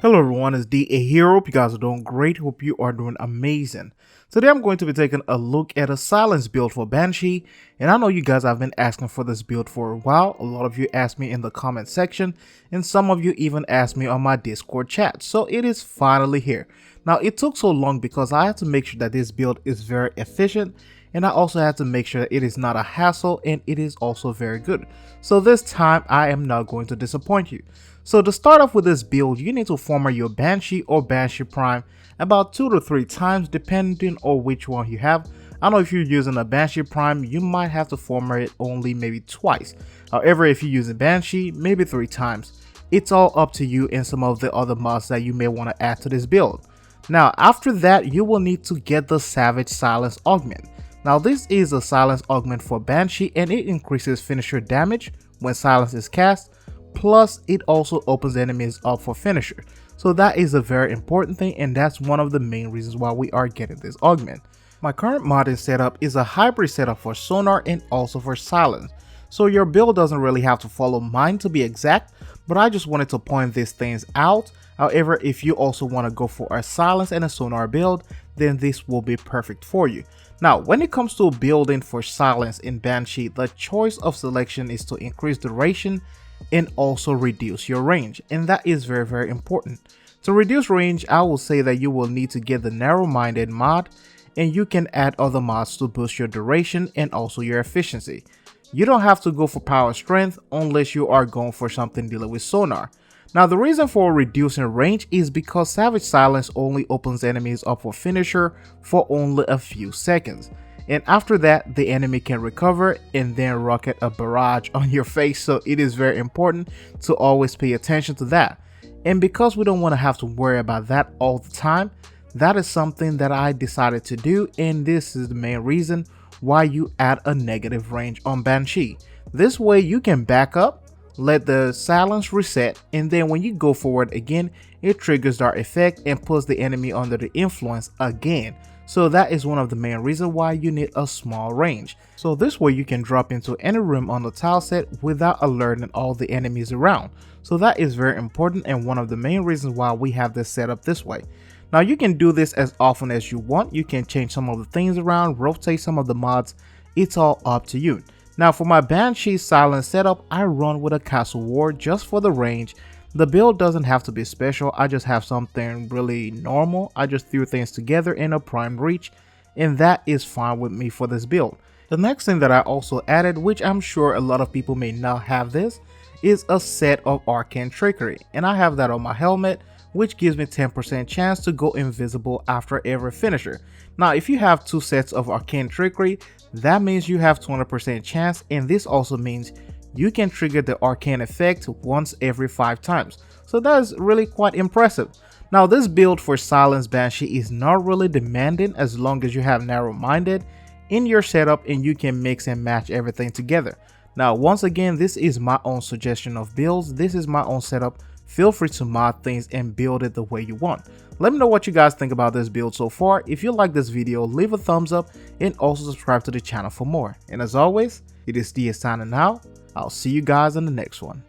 Hello everyone, it's DA here. Hope you guys are doing great. Hope you are doing amazing. Today I'm going to be taking a look at a silence build for Banshee, and I know you guys have been asking for this build for a while. A lot of you asked me in the comment section, and some of you even asked me on my Discord chat, so it is finally here. Now it took so long because I had to make sure that this build is very efficient, and I also had to make sure that it is not a hassle and it is also very good. So this time I am not going to disappoint you. So to start off with this build, you need to format your Banshee or Banshee Prime about 2 to 3 times depending on which one you have. I know if you're using a Banshee Prime, you might have to format it only maybe twice. However, if you're using Banshee, maybe 3 times. It's all up to you and some of the other mods that you may want to add to this build. Now after that, you will need to get the Savage Silence Augment. Now this is a silence augment for Banshee and it increases finisher damage when silence is cast, plus it also opens enemies up for finisher. So that is a very important thing, and that's one of the main reasons why we are getting this augment. My current modding setup is a hybrid setup for sonar and also for silence. So your build doesn't really have to follow mine to be exact, but I just wanted to point these things out. However, if you also want to go for a silence and a sonar build, then this will be perfect for you. Now, when it comes to building for silence in Banshee, the choice of selection is to increase duration and also reduce your range, and that is very important. To reduce range, I will say that you will need to get the narrow-minded mod, and you can add other mods to boost your duration and also your efficiency. You don't have to go for power strength unless you are going for something dealing with sonar. Now the reason for reducing range is because Savage Silence only opens enemies up for finisher for only a few seconds, and after that the enemy can recover and then rocket a barrage on your face. So it is very important to always pay attention to that, and because we don't want to have to worry about that all the time, that is something that I decided to do, and this is the main reason why you add a negative range on Banshee. This way you can back up, let the silence reset, and then when you go forward again, it triggers that effect and puts the enemy under the influence again. So that is one of the main reasons why you need a small range. So this way you can drop into any room on the tile set without alerting all the enemies around. So that is very important and one of the main reasons why we have this set up this way. Now you can do this as often as you want. You can change some of the things around, rotate some of the mods. It's all up to you. Now for my Banshee silence setup, I run with a Castle Ward just for the range. The build doesn't have to be special, I just have something really normal. I just threw things together in a prime reach, and that is fine with me for this build. The next thing that I also added, which I'm sure a lot of people may not have this, is a set of Arcane Trickery, and I have that on my helmet, which gives me 10% chance to go invisible after every finisher. Now if you have 2 sets of Arcane Trickery, that means you have 20% chance, and this also means you can trigger the arcane effect once every 5 times. So that is really quite impressive. Now this build for Silence Banshee is not really demanding as long as you have narrow-minded in your setup and you can mix and match everything together. Now once again, this is my own suggestion of builds, this is my own setup. Feel free to mod things and build it the way you want. Let me know what you guys think about this build so far. If you like this video, leave a thumbs up and also subscribe to the channel for more. And as always, it is DA signing out. I'll see you guys in the next one.